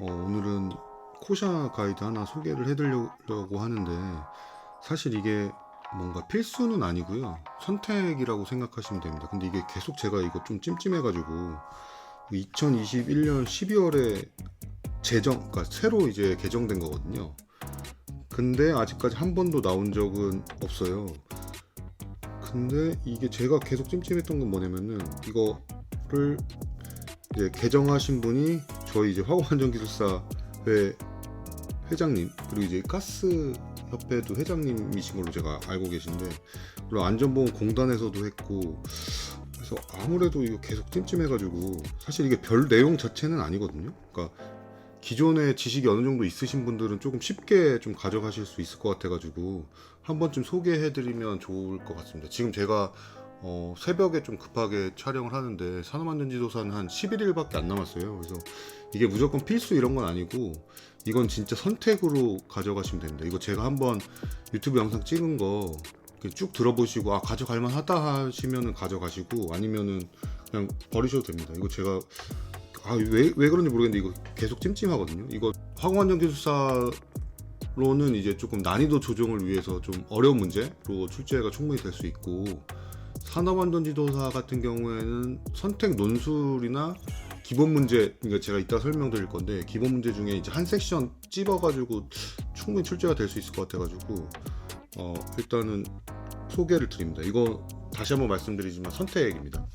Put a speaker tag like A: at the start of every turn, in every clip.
A: 오늘은 코샤 가이드 하나 소개를 해드리려고 하는데, 사실 이게 뭔가 필수는 아니고요. 선택이라고 생각하시면 됩니다. 근데 이게 계속 제가 이거 좀 찜찜해가지고 2021년 12월에 그러니까 새로 이제 개정된 거거든요. 근데 아직까지 한 번도 나온 적은 없어요. 근데 이게 제가 계속 찜찜했던 건 뭐냐면은, 이거를 이제 개정하신 분이 저희 이제 화공안전기술사회 회장님, 그리고 이제 가스 협회도 회장님이신 걸로 제가 알고 계신데, 그리고 안전보험공단에서도 했고, 그래서 아무래도 이거 계속 찜찜해가지고, 사실 이게 별 내용 자체는 아니거든요. 그러니까 기존에 지식이 어느 정도 있으신 분들은 조금 쉽게 좀 가져가실 수 있을 것 같아가지고 한 번쯤 소개해드리면 좋을 것 같습니다. 지금 제가 새벽에 좀 급하게 촬영을 하는데 산업안전지도사는 한 11일밖에 안 남았어요. 그래서 이게 무조건 필수 이런 건 아니고, 이건 진짜 선택으로 가져가시면 됩니다. 이거 제가 한번 유튜브 영상 찍은 거 쭉 들어보시고, 아 가져갈 만하다 하시면은 가져가시고, 아니면은 그냥 버리셔도 됩니다. 이거 제가 왜 그런지 모르겠는데 이거 계속 찜찜하거든요. 이거 화공안전기술사로는 이제 조금 난이도 조정을 위해서 좀 어려운 문제로 출제가 충분히 될 수 있고, 산업안전지도사 같은 경우에는 선택 논술이나 기본 문제, 그러니까 제가 이따 설명드릴 건데, 기본 문제 중에 이제 한 섹션 찝어가지고 충분히 출제가 될 수 있을 것 같아가지고 일단은 소개를 드립니다. 이거 다시 한번 말씀드리지만 선택입니다.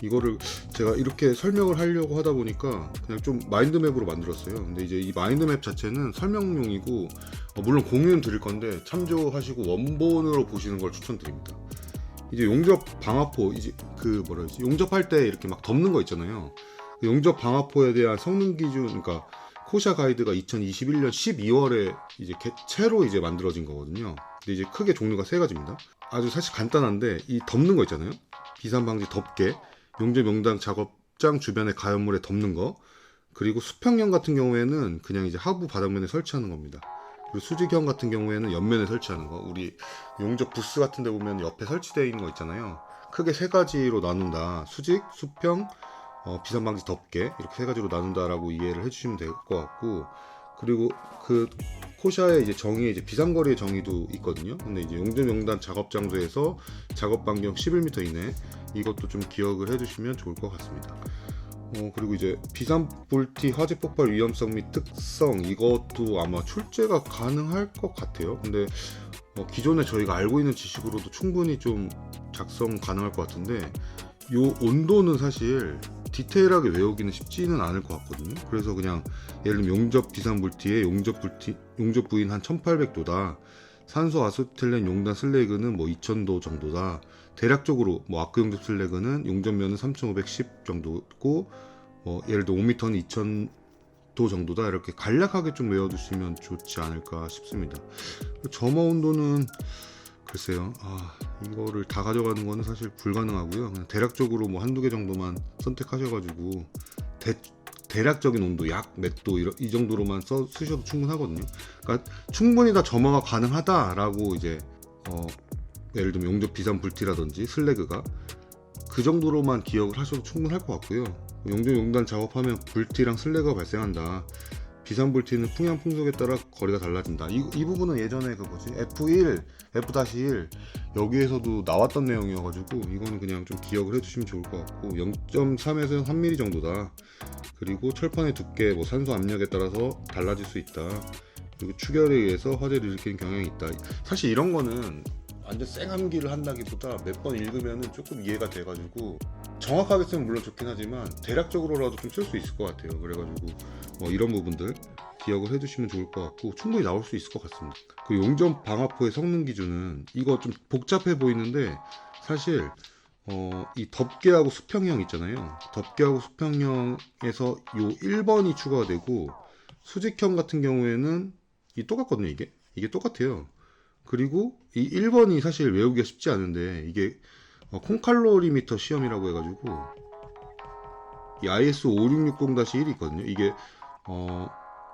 A: 이거를 제가 이렇게 설명을 하려고 하다 보니까 그냥 좀 마인드맵으로 만들었어요. 근데 이제 이 마인드맵 자체는 설명용이고, 물론 공유는 드릴 건데 참조하시고 원본으로 보시는 걸 추천드립니다. 이제 용접 방화포, 이제 그 뭐라 그러지, 용접할 때 이렇게 막 덮는 거 있잖아요. 용접 방화포에 대한 성능 기준, 그러니까 코샤 가이드가 2021년 12월에 이제 개체로 이제 만들어진 거거든요. 근데 이제 크게 종류가 세 가지입니다. 아주 사실 간단한데, 이 덮는 거 있잖아요. 비산 방지 덮개, 용접 용당 작업장 주변에 가연물에 덮는 거, 그리고 수평형 같은 경우에는 그냥 이제 하부 바닥면에 설치하는 겁니다. 그리고 수직형 같은 경우에는 옆면에 설치하는 거. 우리 용접 부스 같은 데 보면 옆에 설치되어 있는 거 있잖아요. 크게 세 가지로 나눈다. 수직, 수평, 비산 방지 덮개, 이렇게 세 가지로 나눈다라고 이해를 해주시면 될 것 같고, 그리고 그 코샤의 이제 정의, 이제 비상거리의 정의도 있거든요. 근데 이제 용접 용단 작업 장소에서 작업 반경 11m 이내, 이것도 좀 기억을 해두시면 좋을 것 같습니다. 그리고 이제 비산불티 화재 폭발 위험성 및 특성, 이것도 아마 출제가 가능할 것 같아요. 근데 기존에 저희가 알고 있는 지식으로도 충분히 좀 작성 가능할 것 같은데, 요 온도는 사실 디테일하게 외우기는 쉽지는 않을 것 같거든요. 그래서 그냥 예를 들면 용접 비산불티의 용접 부인 한 1800도다. 산소 아세틸렌 용단 슬래그는 뭐 2000도 정도다. 대략적으로 뭐 아크 용접 슬래그는 용접면은 3510 정도고, 예를 들어 5m는 2000도 정도다. 이렇게 간략하게 좀 외워두시면 좋지 않을까 싶습니다. 점화 온도는 글쎄요, 이거를 다 가져가는 거는 사실 불가능하고요. 그냥 대략적으로 뭐 한두 개 정도만 선택하셔가지고 대략적인 온도 약 몇 도 이 정도로만 쓰셔도 충분하거든요. 그러니까 충분히 다 점화가 가능하다라고 이제 예를 들면 용접 비산 불티라든지 슬래그가 그 정도로만 기억을 하셔도 충분할 것 같고요. 용접 용단 작업하면 불티랑 슬래그가 발생한다. 비산불티는 풍향 풍속에 따라 거리가 달라진다. 이 부분은 예전에 그 뭐지, F1, F-1 여기에서도 나왔던 내용이어가지고 이거는 그냥 좀 기억을 해주시면 좋을 것 같고, 0.3에서 3mm 정도다. 그리고 철판의 두께, 뭐 산소 압력에 따라서 달라질 수 있다. 그리고 추결에 의해서 화재를 일으키는 경향이 있다. 사실 이런 거는 완전 쌩암기를 한다기보다 몇 번 읽으면은 조금 이해가 돼가지고, 정확하게 쓰면 물론 좋긴 하지만 대략적으로라도 좀 쓸 수 있을 것 같아요. 그래가지고 이런 부분들 기억을 해두시면 좋을 것 같고, 충분히 나올 수 있을 것 같습니다. 그 용접 방화포의 성능 기준은, 이거 좀 복잡해 보이는데 사실 이 덮개하고 수평형 있잖아요. 덮개하고 수평형에서 요 1번이 추가가 되고, 수직형 같은 경우에는 이 똑같거든요. 이게 똑같아요. 그리고 이 1번이 사실 외우기가 쉽지 않은데, 이게 콩칼로리미터 시험이라고 해가지고 이 IS 5660-1이 있거든요. 이게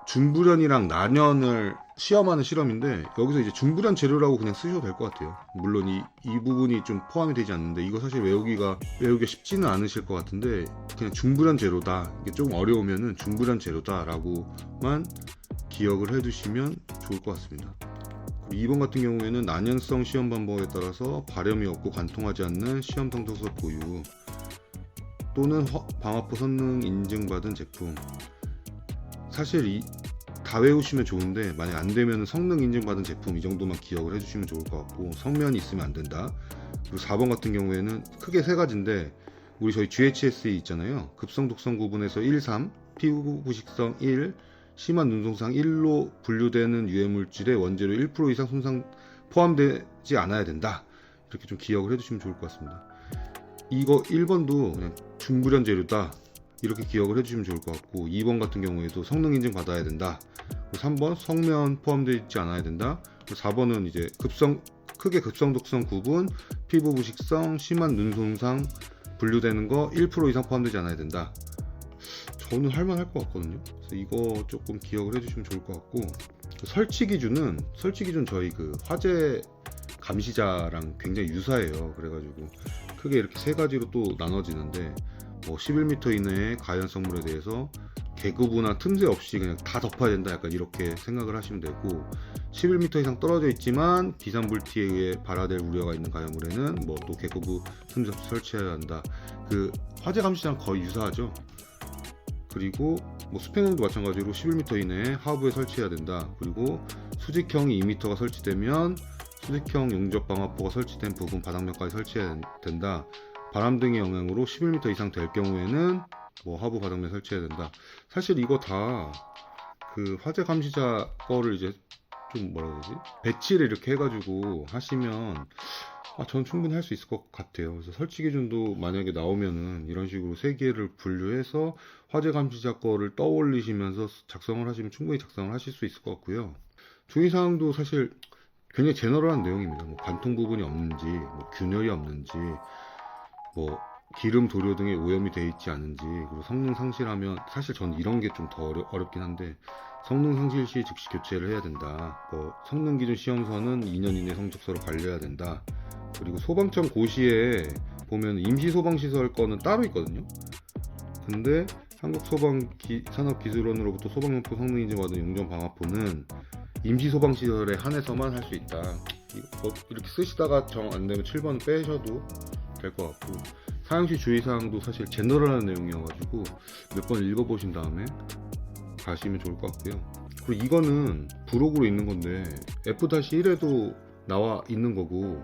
A: 중불연이랑 난연을 시험하는 실험인데 여기서 이제 중불연 재료라고 그냥 쓰셔도 될 것 같아요. 물론 이 부분이 좀 포함이 되지 않는데 이거 사실 외우기가 쉽지는 않으실 것 같은데 그냥 중불연 재료다. 이게 좀 어려우면은 중불연 재료다라고만 기억을 해두시면 좋을 것 같습니다. 2번 같은 경우에는 난연성 시험 방법에 따라서 발염이 없고 관통하지 않는 시험 성적서 보유 또는 방화포 성능 인증받은 제품. 사실 다 외우시면 좋은데 만약 안 되면 성능 인증받은 제품 이 정도만 기억을 해주시면 좋을 것 같고 성면이 있으면 안 된다. 그리고 4번 같은 경우에는 크게 세 가지인데 우리 저희 GHSE 있잖아요. 급성 독성 구분에서 1, 3, 피부 부식성 1, 심한 눈송상 1로 분류되는 유해물질의 원재료 1% 이상 손상 포함되지 않아야 된다. 이렇게 좀 기억을 해주시면 좋을 것 같습니다. 이거 1번도 그냥 중불연 재료다. 이렇게 기억을 해주시면 좋을 것 같고 2번 같은 경우에도 성능 인증 받아야 된다. 3번 성면 포함되어 있지 않아야 된다. 4번은 이제 크게 급성 독성 구분, 피부 부식성, 심한 눈손상 분류되는 거 1% 이상 포함되지 않아야 된다. 저는 할만할 것 같거든요. 그래서 이거 조금 기억을 해주시면 좋을 것 같고 설치 기준은 저희 그 화재 감시자랑 굉장히 유사해요. 그래가지고 크게 이렇게 세 가지로 또 나눠지는데 11m 이내의 가연성물에 대해서 개구부나 틈새 없이 그냥 다 덮어야 된다. 약간 이렇게 생각을 하시면 되고 11m 이상 떨어져 있지만 비산불티에 의해 발화될 우려가 있는 가연물에는 또 개구부 틈새 없이 설치해야 한다. 그 화재 감시자랑 거의 유사하죠. 그리고 수평형도 마찬가지로 11m 이내에 하부에 설치해야 된다. 그리고 수직형이 2m가 설치되면 수직형 용접 방화포가 설치된 부분 바닥면까지 설치해야 된다. 바람 등의 영향으로 11m 이상 될 경우에는 하부 바닥면 설치해야 된다. 사실 이거 다 그 화재 감시자 거를 이제 좀 배치를 이렇게 해가지고 하시면 저는 충분히 할 수 있을 것 같아요. 그래서 설치 기준도 만약에 나오면은 이런 식으로 세 개를 분류해서 화재 감시자 거를 떠올리시면서 작성을 하시면 충분히 작성을 하실 수 있을 것 같고요. 주의사항도 사실 굉장히 제너럴한 내용입니다. 관통 부분이 없는지, 균열이 없는지, 기름, 도료 등의 오염이 되어 있지 않은지, 그리고 성능 상실하면 사실 저는 이런 게 좀 더 어렵긴 한데 성능 상실 시 즉시 교체를 해야 된다. 성능 기준 시험서는 2년 이내 성적서로 관리해야 된다. 그리고 소방청 고시에 보면 임시 소방시설 거는 따로 있거든요. 근데 한국소방산업기술원으로부터 소방용품 성능 인증받은 용접 방화포는 임시 소방시설에 한해서만 할 수 있다. 이렇게 쓰시다가 정 안 되면 7번 빼셔도 될 것 같고 사용시 주의사항도 사실 제너럴한 내용이어가지고 몇 번 읽어보신 다음에 가시면 좋을 것 같고요. 그리고 이거는 부록으로 있는 건데 F-1에도 나와 있는 거고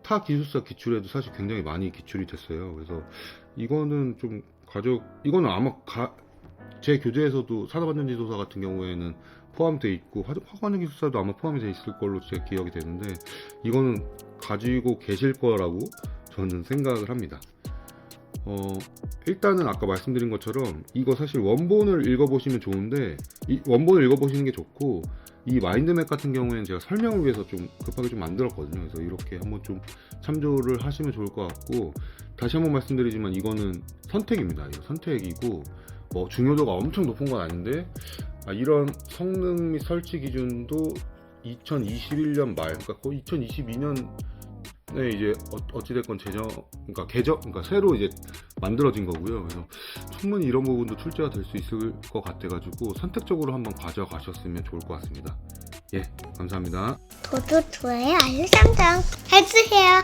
A: 타 기술사 기출에도 사실 굉장히 많이 기출이 됐어요. 그래서 이거는 좀 이거는 아마 제 교재에서도 산업안전지도사 같은 경우에는 포함되어 있고 화학안전기술사도 아마 포함이 되어 있을 걸로 제 기억이 되는데 이거는 가지고 계실 거라고 저는 생각을 합니다. 일단은 아까 말씀드린 것처럼 이거 사실 원본을 읽어보시면 좋은데 이 원본을 읽어보시는 게 좋고 이 마인드맵 같은 경우에는 제가 설명을 위해서 좀 급하게 좀 만들었거든요. 그래서 이렇게 한번 좀 참조를 하시면 좋을 것 같고 다시 한번 말씀드리지만 이거는 선택입니다. 이거 선택이고 중요도가 엄청 높은 건 아닌데 이런 성능 및 설치 기준도 2021년 말, 그러니까 거의 2022년에 이제 어찌됐건 그러니까 새로 이제 만들어진 거고요. 그래서 충분히 이런 부분도 출제가 될 수 있을 것 같아가지고 선택적으로 한번 가져가셨으면 좋을 것 같습니다. 예, 감사합니다.
B: 구독, 좋아요, 알림 설정 해주세요.